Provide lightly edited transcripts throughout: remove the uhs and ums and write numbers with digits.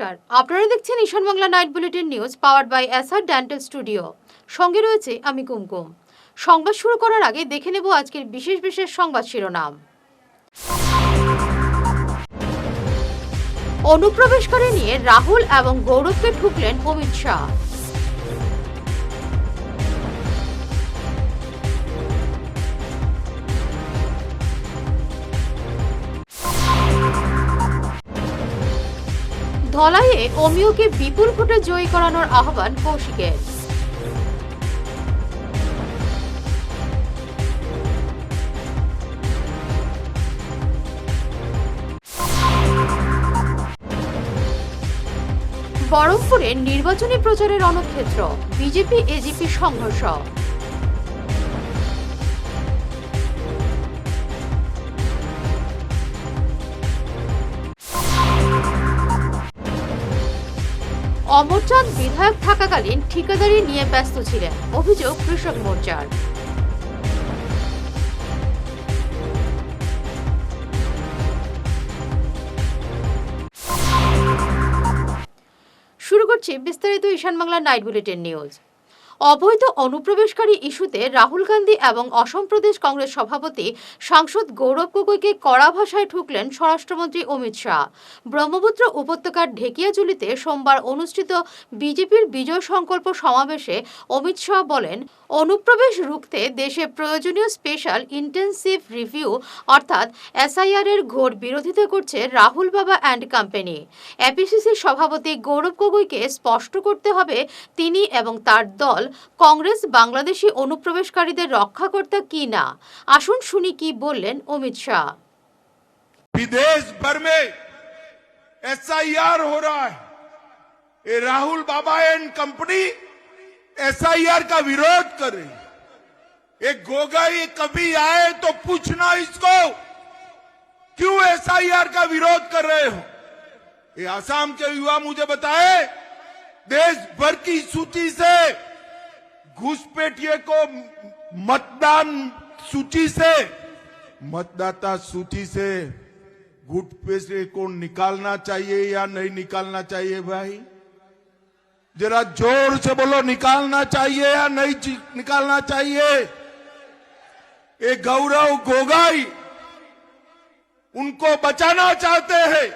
নমস্কার, আপনারা দেখছেন Ishan Bangla night bulletin news powered by SR dental studio. সঙ্গে রয়েছে আমি কুমকুম। সংবাদ শুরু করার আগে দেখে নেব আজকের বিশেষ সংবাদ শিরোনাম। অনুপ্রবেশকারী নিয়ে রাহুল এবং গৌরবকে ঠুকলেন অমিত শাহ। ধলাইয়ে অমিয়কে বিপুল ভোটে জয়ী করানোর আহ্বান কৌশিকের। বহরমপুরে নির্বাচনী প্রচারের রণক্ষেত্র, বিজেপি এজিপি সংঘর্ষ। অমরচাঁদ বিধায়ক থাকাকালীন ঠিকাদারি নিয়ে ব্যস্ত ছিলেন, অভিযোগ কৃষক মোর্চার। শুরু করছি বিস্তারিত ঈশান বাংলা নাইট বুলেটিন নিউজ। অবৈধ অনুপ্রবেশকারী ইস্যুতে রাহুল গান্ধী এবং অসম প্রদেশ কংগ্রেস সভাপতি সাংসদ গৌরব গগৈকে কড়া ভাষায় ঠুকলেন স্বরাষ্ট্রমন্ত্রী অমিত শাহ। ব্রহ্মপুত্র উপত্যকার ঢেকিয়াজুলিতে সোমবার অনুষ্ঠিত বিজেপির বিজয় সংকল্প সমাবেশে অমিত শাহ বলেন, অনুপ্রবেশ রুখতে দেশে প্রয়োজনীয় স্পেশাল ইন্টেনসিভ রিভিউ অর্থাৎ এসআইআর এর ঘোর বিরোধিতা করছে রাহুল বাবা অ্যান্ড কোম্পানি। এপিসিসির সভাপতি গৌরব গগৈকে স্পষ্ট করতে হবে তিনি এবং তার দল কংগ্রেস বাংলাদেশি অনুপ্রবেশকারীদের রক্ষাকর্তা কি না। আসুন শুনি কি বললেন অমিত শাহ। विदेश भर में एसआईआर हो रहा है, ये राहुल बाबा एंड कंपनी एसआईआर का विरोध कर रही है। ये गोगाई कभी आए तो पूछना इसको क्यों एसआईआर का विरोध कर रहे हो। ये आसाम के युवा मुझे बताए, देश भर की सूची से घुसपैठिए को मतदान सूची से मतदाता सूची से घुसपैठिए को निकालना चाहिए या नहीं निकालना चाहिए भाई? जरा जोर से बोलो, निकालना चाहिए या नहीं निकालना चाहिए? ये गौरव गोगाई उनको बचाना चाहते हैं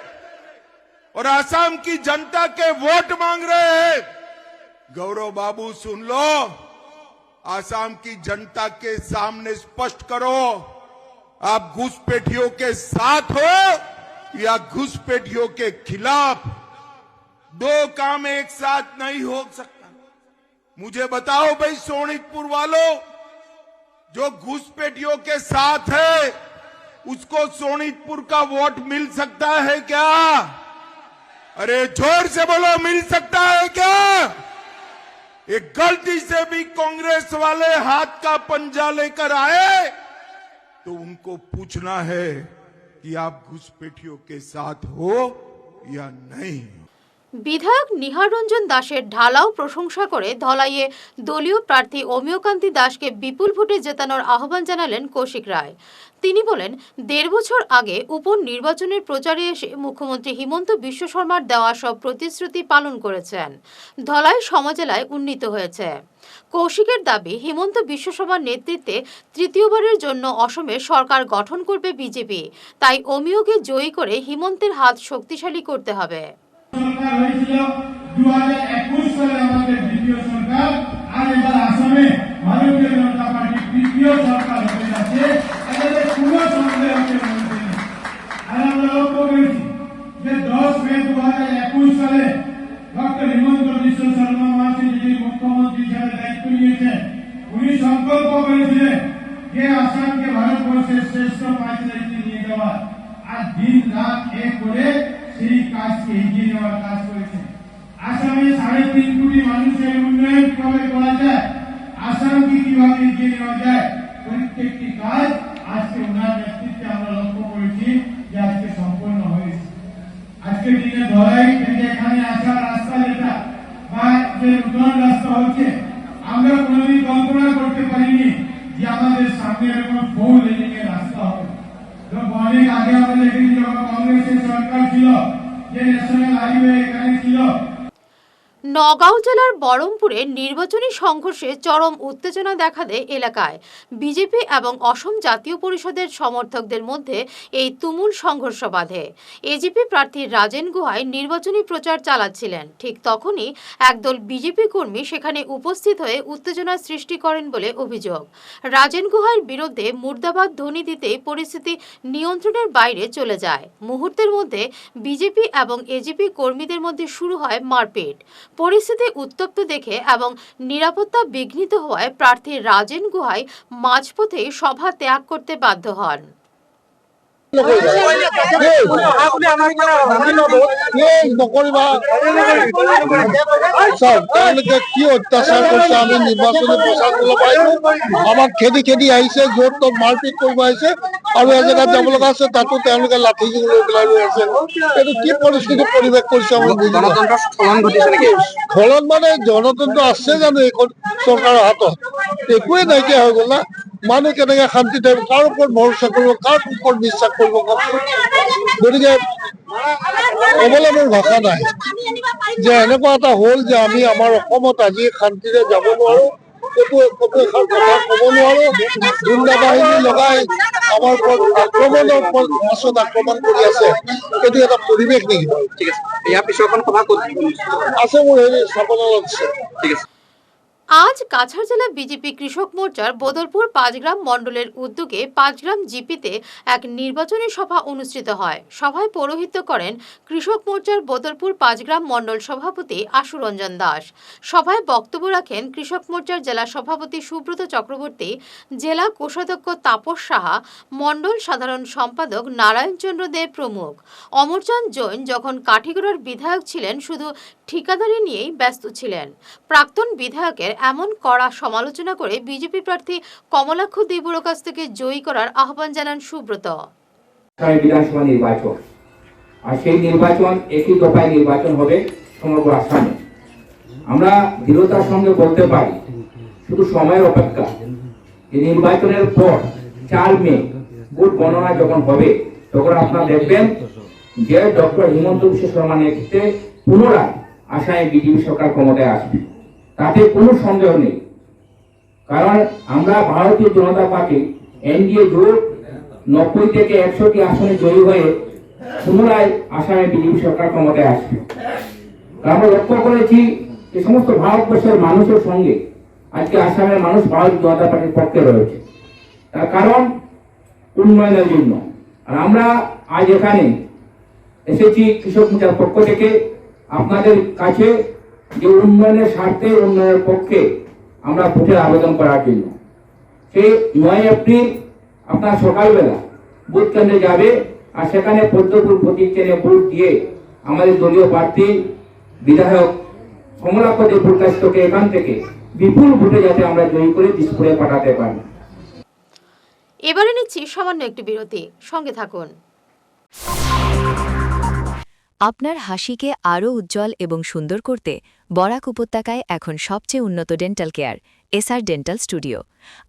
और आसाम की जनता के वोट मांग रहे हैं। गौरव बाबू सुन लो, आसाम की जनता के सामने स्पष्ट करो, आप घुसपैठियों के साथ हो या घुसपैठियों के खिलाफ। दो काम एक साथ नहीं हो सकता। मुझे बताओ भाई, सोनितपुर वालों, जो घुसपैठियों के साथ है उसको सोनितपुर का वोट मिल सकता है क्या? अरे जोर से बोलो, मिल सकता है क्या? एक गलती से भी कांग्रेस वाले हाथ का पंजा लेकर आए तो उनको पूछना है कि आप घुसपैठियों के साथ हो या नहीं। বিধায়ক নিহার রঞ্জন দাসের ঢালাও প্রশংসা করে ধলাইয়ে দলীয় প্রার্থী অমিয়কান্তি দাসকে বিপুল ভোটে জেতানোর আহ্বান জানালেন কৌশিক রায়। তিনি বলেন, ১.৫ বছর আগে উপনির্বাচনের প্রচারে এসে মুখ্যমন্ত্রী হিমন্ত বিশ্ব শর্মার দেওয়া সব প্রতিশ্রুতি পালন করেছেন। ধলাই সমজেলায় উন্নীত হয়েছে। কৌশিকের দাবি, হিমন্ত বিশ্ব শর্মার নেতৃত্বে তৃতীয়বারের জন্য অসমে সরকার গঠন করবে বিজেপি। তাই অমিয়কে জয়ী করে হিমন্তের হাত শক্তিশালী করতে হবে। সরকার হয়েছিল 2021 সালে আমাদের দ্বিতীয় সরকার, আর এবার আসামে ভারতীয় জনতা পার্টি তৃতীয় সরকার হতে যাচ্ছে। এটাতে কোনো সন্দেহ আছে মধ্যে নেই। আর আমরা লক্ষ্য করেছি যে 10 মে 2021 সালে ডক্টর হিমন্ত বিশ্ব শর্মা মহাশয় যিনি মুখ্যমন্ত্রী হিসেবে দায়িত্ব নিয়েছেন, উনি সংকল্প করেছিলেন যে আসামকে ভারতবর্ষের শ্রেষ্ঠ 5 রাজ্যে নিয়ে যাওয়ার। আর দিন রাত এক করে সেই কাজকে এগিয়ে নেওয়ার কাজ করেছেন। আসামে 3.5 কোটি মানুষের উন্নয়ন কিভাবে করা যায়, আসামকে কিভাবে এগিয়ে নেওয়া যায়, প্রত্যেকটি কাজ আজকে ওনার নেতৃত্বে আমরা লক্ষ্য করেছি যে আজকে সম্পন্ন হয়েছে। আজকের দিনে ধলাই থেকে এখানে আসার রাস্তা যেটা বা যে নতুন রাস্তা হচ্ছে, আমরা কোনোদিন কল্পনা করতে পারিনি যে আমাদের সামনে এরকম 4 লেনিং এর রাস্তা হবে। অনেক আগে আমরা দেখেছি যখন কংগ্রেসের সরকার ছিল, যে ন্যাশনাল হাইওয়ে এখানে ছিল নগাঁও জেলার বহরমপুরে নির্বাচনী সংঘর্ষে চরম উত্তেজনা দেখা দেয় এলাকায়। বিজেপি এবং অসম জাতীয় পরিষদের সমর্থকদের মধ্যে এই তুমুল সংঘর্ষ বাধে। এজিপি প্রার্থী রাজেন গুহাই নির্বাচনী প্রচার চালাচ্ছিলেন। ঠিক তখনই একদল বিজেপি কর্মী সেখানে উপস্থিত হয়ে উত্তেজনা সৃষ্টি করেন বলে অভিযোগ। রাজেন গুহাইয়ের বিরুদ্ধে মুর্দাবাদ ধ্বনি দিতেই পরিস্থিতি নিয়ন্ত্রণের বাইরে চলে যায়। মুহূর্তের মধ্যে বিজেপি এবং এজিপি কর্মীদের মধ্যে শুরু হয় মারপিট। পরিস্থিতি উত্তপ্ত দেখে এবং নিরাপত্তা বিঘ্নিত হওয়ায় প্রার্থী রাজেন গুহাই মাঝপথে সভা ত্যাগ করতে বাধ্য হন। কি অত্যাচার করছে, আমি নির্বাচনী প্রচারগুলো পাইছো, আমাক খেদি খেদি আহিছে, য'ত ত'ত মাৰপিট কৰিব আহিছে আৰু এজেগাত যাব লগা আছে তাতো তেওঁলোকে লাঠি লৈ পেলাই ৰৈ আছে। এইটো কি পৰিস্থিতি পৰিৱেশ কৰিছে আমি বুজি নাপাওঁ। স্খলন মানে গণতন্ত্ৰ আছে জানো এইখন চৰকাৰৰ হাতত? একোৱে নাইকিয়া হৈ গ'ল না। মানুহ কেনেকে শান্তি থাকিব, কাৰ ওপৰত ভৰসা কৰিব, কাৰ ওপৰত বিশ্বাস কৰিব কওকচোন। গতিকে ক'বলৈ মোৰ ভাষা নাই যে এনেকুৱা এটা হ'ল যে আমি আমাৰ অসমত আজি শান্তিৰে যাব নোৱাৰো, ক'তো এষাৰ কথা ক'ব নোৱাৰো। গুণ্ডা বাহিনী লগাই আমাৰ ওপৰত আক্ৰমণৰ পাছত আক্ৰমণ কৰি আছে। এইটো এটা পৰিৱেশ নেকি? ঠিক আছে, ইয়াৰ পিছৰ এখন সভা ক'ত আছে? মোৰ হেৰি স্থাপনাত আছে। ঠিক আছে। আজ কাছাড় জেলা বিজেপি কৃষক মোর্চার বদরপুর পাঁচগ্রাম মণ্ডলের উদ্যোগে পাঁচগ্রাম জিপিতে এক নির্বাচনী সভা অনুষ্ঠিত হয়। সভায় পৌরোহিত্য করেন কৃষক মোর্চার বদরপুর পাঁচগ্রাম মণ্ডল সভাপতি আশু রঞ্জন দাস। সভায় বক্তব্য রাখেন কৃষক মোর্চার জেলা সভাপতি সুব্রত চক্রবর্তী, জেলা কোষাধ্যক্ষ তাপস সাহা, মণ্ডল সাধারণ সম্পাদক নারায়ণ চন্দ্র দেব প্রমুখ। অমরচাঁদ জৈন যখন কাঠিগড়ার বিধায়ক ছিলেন শুধু ঠিকাদারি নিয়েই ব্যস্ত ছিলেন। প্রাক্তন বিধায়কের এমন কড়া সমালোচনা করে বিজেপি প্রার্থী কমলাক্ষ দেবুর কাছ থেকে জয়ী করার আহ্বান জানান সুব্রত। বিধানসভা নির্বাচন, আর সেই নির্বাচন একই দফায় নির্বাচন হবে সমগ্র আসামে। আমরা দৃঢ়তার সঙ্গে বলতে পারি শুধু সময়ের অপেক্ষা। এই নির্বাচনের পর 4 মে ভোট গণনা যখন হবে তখন আপনারা দেখবেন যে ডক্টর হিমন্ত বিশ্ব শর্মা নেতৃত্বে পুনরায় আসামে বিজেপি সরকার ক্ষমতায় আসবে, তাতে কোনো সন্দেহ নেই। কারণ আমরা ভারতীয় জনতা পার্টি এনডিএ জোট 90 থেকে 100টি আসনে জয়ী হয়ে পুনরায় আসামে বিজেপি সরকার ক্ষমতায় আসবে। আমরা লক্ষ্য করেছি যে সমস্ত ভারতবর্ষের মানুষের সঙ্গে আজকে আসামের মানুষ ভারতীয় জনতা পার্টির পক্ষে রয়েছে। তার কারণ উন্নয়নের জন্য। আর আমরা আজ এখানে এসেছি কৃষক মোর্চার পক্ষ থেকে আপনাদের কাছে যে উন্নয়নের স্বার্থে, উন্নয়নের পক্ষে আমরা ভোটের আবেদন করার জন্য। সেই 9 এপ্রিল আপনার সকালবেলা বুথ কেন্দ্রে যাবে, আর সেখানে পদ্মপুর প্রতীক চিহ্নে ভোট দিয়ে আমাদের দলীয় প্রার্থী বিধায়ক কমলাক্ষ দেবুর কাছ থেকে এখান থেকে বিপুল ভোটে যাতে আমরা জয়ী করে দিসপুরে পাঠাতে পারি। এবারে নিচ্ছি সামান্য একটি বিরতি, সঙ্গে থাকুন। আপনার হাসিকে আরও উজ্জ্বল এবং সুন্দর করতে বরাক উপত্যকায় এখন সবচেয়ে উন্নত dental care SR dental studio.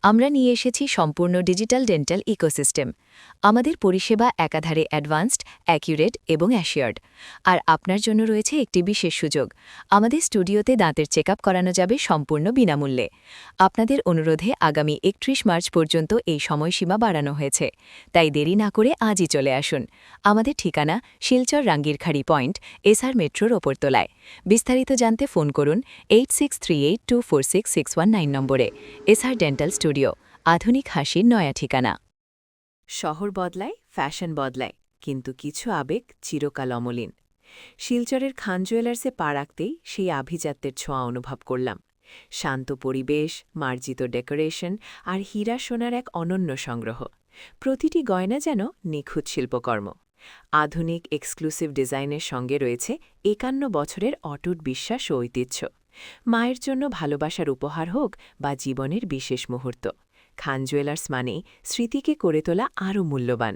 আমরা নিয়ে এসেছি সম্পূর্ণ ডিজিটাল ডেন্টাল ইকোসিস্টেম। আমাদের পরিষেবা একাধারে অ্যাডভান্সড, অ্যাকিউরেট এবং অ্যাশিওর্ড। আর আপনার জন্য রয়েছে একটি বিশেষ সুযোগ। আমাদের স্টুডিওতে দাঁতের চেকআপ করানো যাবে সম্পূর্ণ বিনামূল্যে। আপনাদের অনুরোধে আগামী 31 মার্চ পর্যন্ত এই সময়সীমা বাড়ানো হয়েছে। তাই দেরি না করে আজই চলে আসুন। আমাদের ঠিকানা শিলচর রাঙ্গিরখাড়ি পয়েন্ট, এসআর মেট্রোর ওপরতলায়। বিস্তারিত জানতে ফোন করুন 8638246619 নম্বরে। এসআর ডেন্টাল স্টুডিও, আধুনিক হাসির নয়া ঠিকানা। শহর বদলায়, ফ্যাশন বদলায়, কিন্তু কিছু আবেগ চিরকাল অমলিন। শিলচরের খান জুয়েলার্সে পা রাখতেই সেই আভিজাত্যের ছোঁয়া অনুভব করলাম। শান্ত পরিবেশ, মার্জিত ডেকোরেশন আর হীরা সোনার এক অনন্য সংগ্রহ। প্রতিটি গয়না যেন নিখুঁত শিল্পকর্ম। আধুনিক এক্সক্লুসিভ ডিজাইনের সঙ্গে রয়েছে 51 বছরের অটুট বিশ্বাস ও ঐতিহ্য। মায়ের জন্য ভালোবাসার উপহার হোক বা জীবনের বিশেষ মুহূর্ত, খান জুয়েলার্স মানেই স্মৃতিকে করে তোলা আরও মূল্যবান।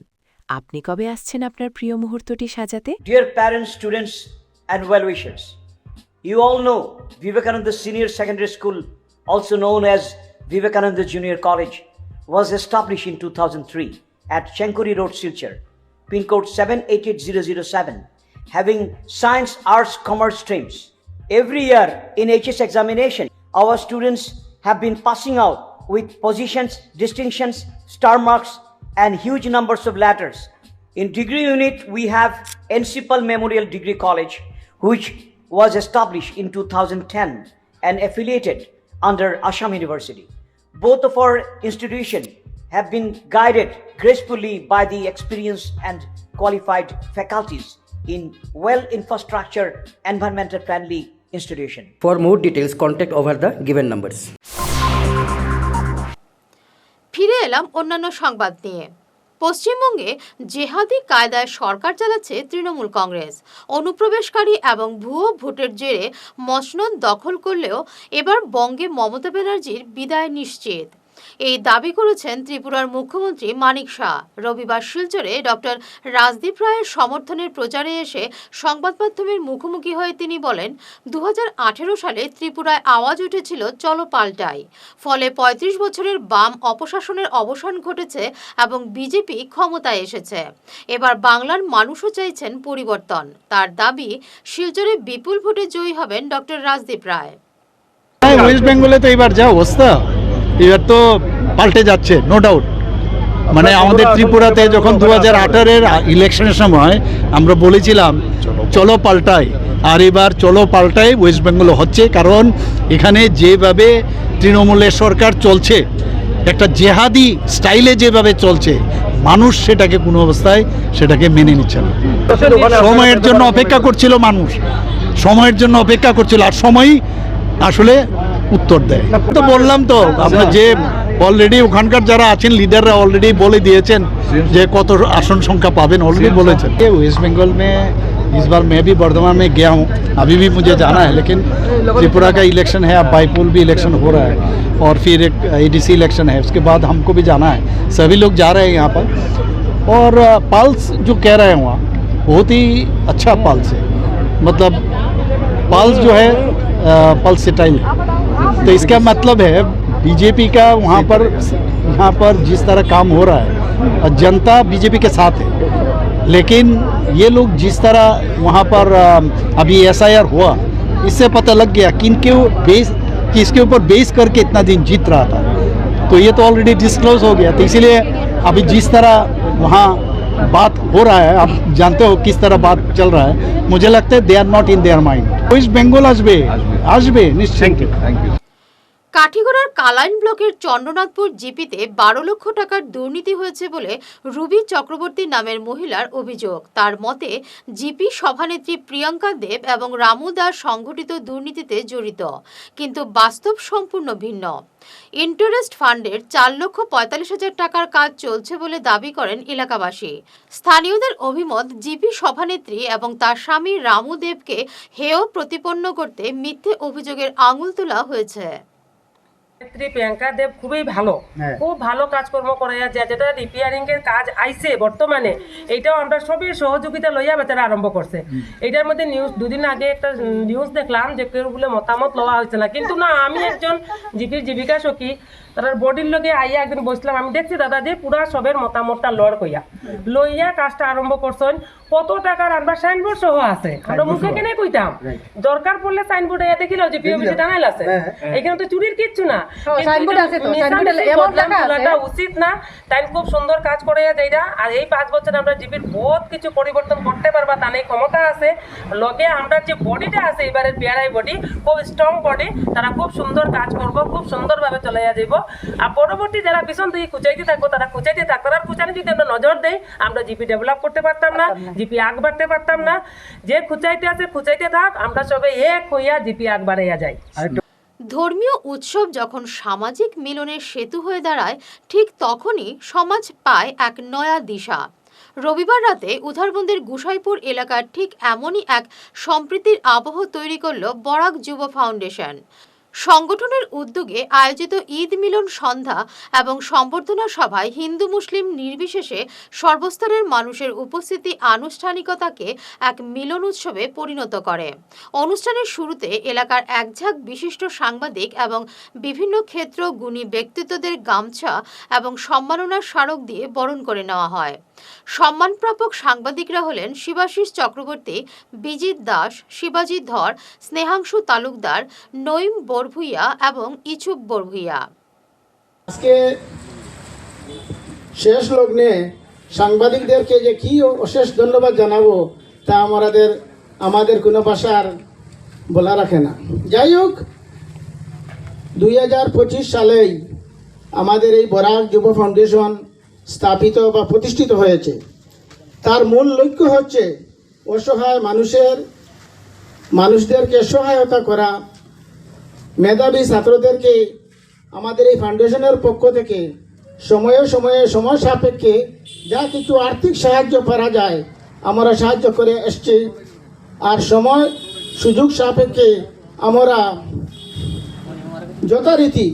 আপনি কবে আসছেন আপনার প্রিয় মুহূর্তটি সাজাতে? Dear parents, students and well-wishers, you all know Vivekananda Senior Secondary School, also known as Vivekananda Junior College, was established in 2003 at Chenkuri Road, Silchar, pin code 788007, having science, arts, commerce streams. Every year in HS examination, our students have been passing out with positions, distinctions, star marks, and huge numbers of letters. In degree unit, we have Encipal Memorial Degree College, which was established in 2010 and affiliated under Assam University. Both of our institutions have been guided gracefully by the experienced and qualified faculties in well-infrastructure, environmental-friendly institution. For more details, contact over the given numbers. ফিরে এলাম অন্যান্য সংবাদ নিয়ে। পশ্চিমবঙ্গে জেহাদি কায়দায় সরকার চালাচ্ছে তৃণমূল কংগ্রেস। অনুপ্রবেশকারী এবং ভুয়ো ভোটের জেরে মসনদ দখল করলেও এবার বঙ্গে মমতা ব্যানার্জির বিদায় নিশ্চিত, এই দাবি করেছেন ত্রিপুরার মুখ্যমন্ত্রী মানিক শাহ। রবিবার শিলচরে ডক্টর রাজদীপ রায়ের সমর্থনের প্রচারে এসে সংবাদ মাধ্যমের মুখোমুখি হয়ে তিনি বলেন, 2018 সালে ত্রিপুরায় আওয়াজ উঠেছিল চলো পাল্টাই, ফলে 35 বছরের বাম অপশাসনের অবসান ঘটেছে এবং বিজেপি ক্ষমতায় এসেছে। এবার বাংলার মানুষও চাইছেন পরিবর্তন। তার দাবি, শিলচরে বিপুল ভোটে জয়ী হবেন ডক্টর রাজদীপ রায়। ওয়েস্ট বেঙ্গলে তো এবার যা অবস্থা, এবার তো পাল্টে যাচ্ছে, নো ডাউট। মানে আমাদের ত্রিপুরাতে যখন 2018-এর ইলেকশনের সময় আমরা বলেছিলাম চলো পাল্টাই, আর এবার চলো পাল্টাই ওয়েস্ট বেঙ্গল হচ্ছে। কারণ এখানে যেভাবে তৃণমূলের সরকার চলছে, একটা জেহাদি স্টাইলে যেভাবে চলছে, মানুষ সেটাকে কোনো অবস্থায় সেটাকে মেনে নিচ্ছে না। সময়ের জন্য অপেক্ষা করছিল মানুষ, সময়ের জন্য অপেক্ষা করছিল, আর সময়ই আসলে উত্তর দেয়। তো বললাম তো, আপনার যে অলরেডি ওখানকার যারা আছেন লিডাররা অলরেডি বলে দিয়েছেন যে কত আসন সংখ্যা পাবেন, অলরেडी বলেছেন। वेस्ट बंगाल में इस बार मैं भी बर्धमान में गया हूँ, अभी भी मुझे जाना है, लेकिन त्रिपुरा का इलेक्शन है, अब बाईपोल भी इलेक्शन हो रहा है और फिर एक एडीसी इलेक्शन है, उसके बाद हमको भी जाना है। सभी लोग जा रहे हैं यहाँ पर, और पल्स जो कह रहे हैं वहाँ बहुत ही अच्छा पल्स है। मतलब पल्स जो है पल्स स्टाइल, तो इसका मतलब है बीजेपी का वहाँ पर जिस तरह काम हो रहा है, जनता बीजेपी के साथ है, लेकिन ये लोग जिस तरह वहाँ पर अभी एसआईआर हुआ, इससे पता लग गया कि इसके ऊपर बेस करके इतना दिन जीत रहा था, तो ये तो ऑलरेडी डिस्क्लोज हो गया। तो इसीलिए अभी जिस तरह वहाँ बात हो रहा है, आप जानते हो किस तरह बात चल रहा है, मुझे लगता है they are not in their mind. West Bengal আসবে নিশ্চয়ই। কাঠিগড়ার কালাইন ব্লকের চন্দ্রনাথপুর জিপিতে 12 লক্ষ টাকার দুর্নীতি হয়েছে বলে রুবি চক্রবর্তী নামের মহিলার অভিযোগ। তার মতে, জিপি সভানেত্রী প্রিয়াঙ্কা দেব এবং রামু দাস সংগঠিত দুর্নীতিতে জড়িত, কিন্তু বাস্তব সম্পূর্ণ ভিন্ন। ইন্টারেস্ট ফান্ডের 4,45,000 টাকার কাজ চলছে বলে দাবি করেন এলাকাবাসী। স্থানীয়দের অভিমত, জিপি সভানেত্রী এবং তার স্বামী রামু দেবকে হেয় প্রতিপন্ন করতে মিথ্যে অভিযোগের আঙুল তোলা হয়েছে। প্রিয়াঙ্কা দেব খুবই ভালো, খুব ভালো কাজকর্ম করে, যেটা রিপেয়ারিং এর কাজ আইছে বর্তমানে, এইটাও আমরা সবই সহযোগিতা লইয়া বেচারা আরম্ভ করছে। এইটার মধ্যে নিউজ দুদিন আগে একটা নিউজ দেখলাম যে কেউ বলে মতামত লওয়া হয়েছে না, কিন্তু না, আমি একজন জিপির জীবিকা সখী, তার বডির লগে আইয়া একদিন বসলাম, আমি দেখছি দাদা যে পুরা সবের মতামতটা লড় কইয়া লইয়া কাজটা আরম্ভ করছেন। কত টাকার আনবার সাইনবোর্ড সহ আছে, আমরা মুখে কেনে কইতাম, দরকার পড়লে সাইনবোর্ড এ দেখিল যে পিওবিসি টানাইল আছে, এখানে তো চুরির কিচ্ছু না, উচিত না। তাই খুব সুন্দর কাজ করে যাইরা, আর এই 5 বছর আমরা জিপির বহুত কিছু পরিবর্তন করতে পারবা, তার এই ক্ষমতা আছে। লগে আমরা যে বডিটা আছে এবারের বিআরআই বডি খুব স্ট্রং বডি, তারা খুব সুন্দর কাজ করবো, খুব সুন্দরভাবে চলে যাইব। আর পরবর্তী যারা পিছন থেকে খুঁচাইতে থাকবো তারা খুঁচাইতে থাকতো, আর খুঁচানি যদি আমরা নজর দেই, আমরা জিপি ডেভেলপ করতে পারতাম না, জিপি আগ বাড়তে পারতাম না। যে খুঁচাইতে আছে খুঁচাইতে থাক, আমরা সবাই এক হইয়া জিপি আগ বাড়াইয়া যাই। ধর্মীয় উৎসব যখন সামাজিক মিলনের সেতু হয়ে দাঁড়ায়, ঠিক তখনই সমাজ পায় এক নয়া দিশা। রবিবার রাতে উধারবন্দের গুসাইপুর এলাকার ঠিক এমনই এক সম্প্রীতির আবহ তৈরি করল বরাক যুব ফাউন্ডেশন। সংগঠনের উদ্যোগে আয়োজিত ঈদ মিলন সন্ধ্যা এবং সম্বর্ধনা সভায় হিন্দু মুসলিম নির্বিশেষে সর্বস্তরের মানুষের উপস্থিতি আনুষ্ঠানিকতাকে এক মিলন উৎসবে পরিণত করে। অনুষ্ঠানের শুরুতে এলাকার একঝাঁক বিশিষ্ট সাংবাদিক এবং বিভিন্ন ক্ষেত্র গুণী ব্যক্তিত্বদের গামছা এবং সম্মাননার স্মারক দিয়ে বরণ করে নেওয়া হয়। সম্মানপ্রাপক সাংবাদিকরা হলেন শিবাশিস চক্রবর্তী, বিজিত দাস, শিবাজি ধর, স্নেহাংশু তালুকদার, নঈম বরভুইয়া এবং ইছুক বরভুইয়া। আজকে শেষ লগ্নে সাংবাদিকদেরকে যে কি অশেষ ধন্যবাদ জানাবো তা আমাদের কোনো ভাষার বলা রাখে না। যাই হোক, 2025 সালেই আমাদের এই বরাক যুব ফাউন্ডেশন স্থাপিত বা প্রতিষ্ঠিত হয়েছে। তার মূল লক্ষ্য হচ্ছে অসহায় মানুষদেরকে সহায়তা করা, মেধাবী ছাত্রদেরকে আমাদের এই ফাউন্ডেশনের পক্ষ থেকে সময়ে সময়ে সময় সাপেক্ষে যা কিছু আর্থিক সাহায্য করা যায় আমরা সাহায্য করে এসছি। আর সময় সুযোগ সাপেক্ষে আমরা যথারীতি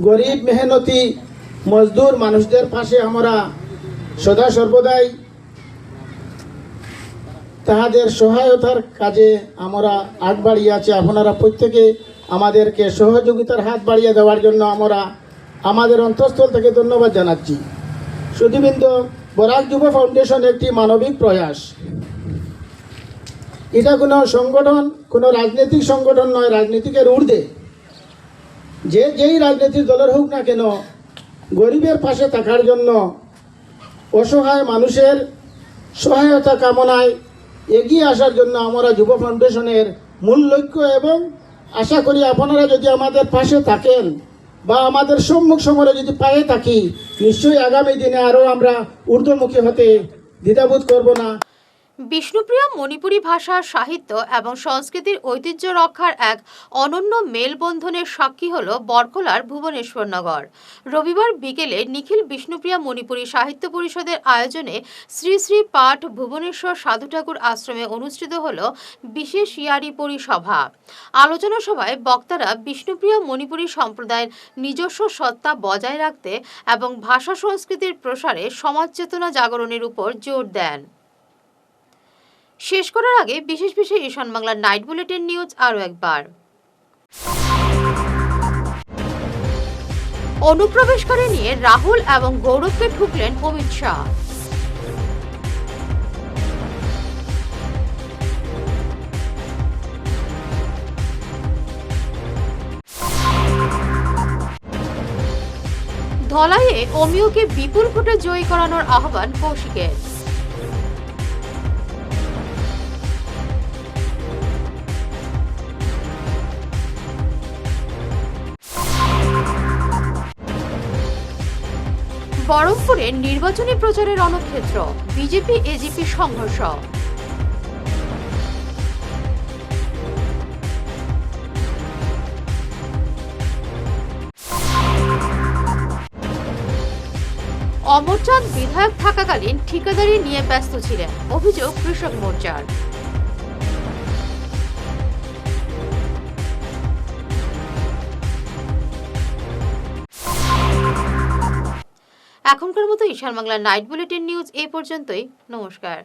গরিব মেহনতি মজদুর মানুষদের পাশে আমরা সদা সর্বদাই তাহাদের সহায়তার কাজে আমরা হাত বাড়িয়ে আছি। আপনারা প্রত্যেকে আমাদেরকে সহযোগিতার হাত বাড়িয়ে দেওয়ার জন্য আমরা আমাদের অন্তঃস্থল থেকে ধন্যবাদ জানাচ্ছি। সুধীবৃন্দ, বরাক যুব ফাউন্ডেশন একটি মানবিক প্রয়াস। এটা কোনো সংগঠন, কোনো রাজনৈতিক সংগঠন নয়, রাজনীতিকের ঊর্ধ্বে। যেই রাজনীতির দলের হোক না কেন, গরিবের পাশে থাকার জন্য, অসহায় মানুষের সহায়তা কামনায় এগিয়ে আসার জন্য আমরা যুব ফাউন্ডেশনের মূল লক্ষ্য। এবং আশা করি আপনারা যদি আমাদের পাশে থাকেন বা আমাদের সম্মুখ সমরে যদি পায়ে থাকি, নিশ্চয়ই আগামী দিনে আরও আমরা ঊর্ধ্বমুখী হতে দ্বিধাবোধ করব না। বিষ্ণুপ্রিয়া মণিপুরী ভাষা, সাহিত্য এবং সংস্কৃতির ঐতিহ্য রক্ষার এক অনন্য মেলবন্ধনের সাক্ষী হল বরকলার ভুবনেশ্বরনগর। রবিবার বিকেলে নিখিল বিষ্ণুপ্রিয়া মণিপুরী সাহিত্য পরিষদের আয়োজনে শ্রী শ্রী পাঠ ভুবনেশ্বর সাধু ঠাকুর আশ্রমে অনুষ্ঠিত হল বিশেষ ইয়ারি পরিসভা। আলোচনা সভায় বক্তারা বিষ্ণুপ্রিয়া মণিপুরী সম্প্রদায়ের নিজস্ব সত্তা বজায় রাখতে এবং ভাষা সংস্কৃতির প্রসারে সমাজ চেতনা জাগরণের উপর জোর দেন। শেষ করার আগে বিশেষ ঈশান বাংলার নাইট বুলেটিন নিউজ আরও একবার। অনুপ্রবেশকারী নিয়ে রাহুল এবং গৌরবকে ঠুকলেন অমিত শাহ। ধলাইয়ে অমিয়কে বিপুল ভোটে জয়ী করানোর আহ্বান কৌশিকের। বহরমপুরে নির্বাচনী প্রচারে রণক্ষেত্র, বিজেপি এজিপি সংঘর্ষ। অমরচাঁদ বিধায়ক থাকাকালীন ঠিকাদারি নিয়ে ব্যস্ত ছিলেন, অভিযোগ কৃষক মোর্চার। এখনকার মতো ঈশান বাংলার নাইট বুলেটিন নিউজ এই পর্যন্তই। নমস্কার।